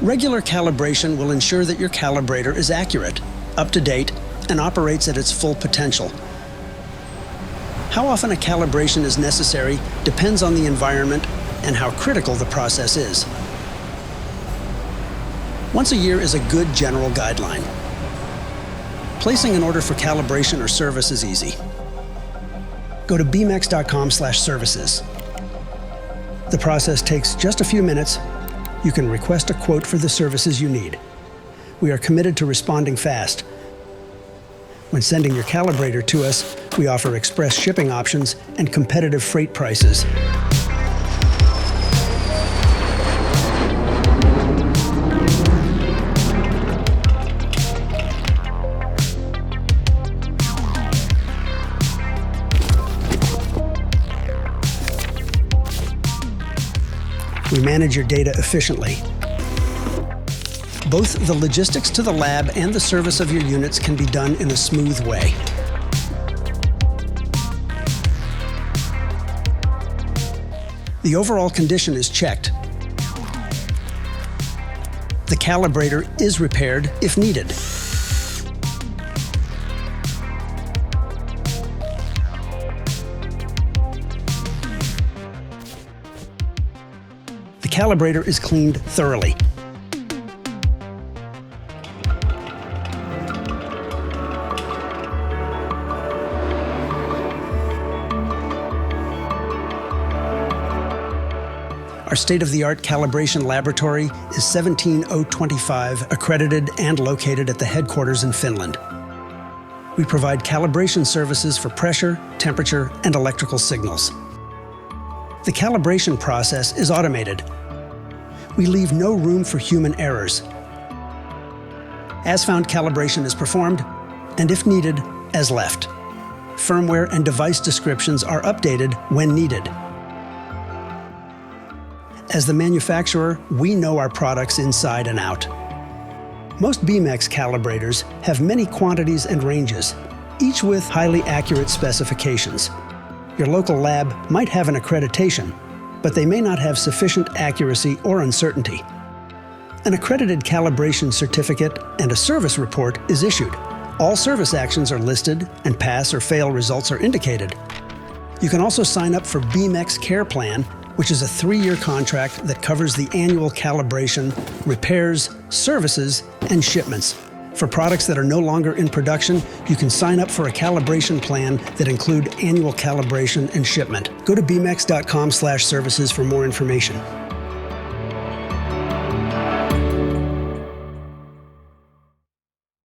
Regular calibration will ensure that your calibrator is accurate, up to date, and operates at its full potential. How often a calibration is necessary depends on the environment and how critical the process is. Once a year is a good general guideline. Placing an order for calibration or service is easy. Go to beamex.com/services. The process takes just a few minutes. You can request a quote for the services you need. We are committed to responding fast. When sending your calibrator to us, we offer express shipping options and competitive freight prices. We manage your data efficiently. Both the logistics to the lab and the service of your units can be done in a smooth way. The overall condition is checked. The calibrator is repaired if needed. The calibrator is cleaned thoroughly. Our state-of-the-art calibration laboratory is 17025 accredited and located at the headquarters in Finland. We provide calibration services for pressure, temperature, and electrical signals. The calibration process is automated. We leave no room for human errors. As-found calibration is performed, and if needed, as left. Firmware and device descriptions are updated when needed. As the manufacturer, we know our products inside and out. Most Beamex calibrators have many quantities and ranges, each with highly accurate specifications. Your local lab might have an accreditation, but they may not have sufficient accuracy or uncertainty. An accredited calibration certificate and a service report is issued. All service actions are listed, and pass or fail results are indicated. You can also sign up for Beamex Care Plan, which is a 3-year contract that covers the annual calibration, repairs, services, and shipments. For products that are no longer in production, you can sign up for a calibration plan that include annual calibration and shipment. Go to beamex.com/services for more information.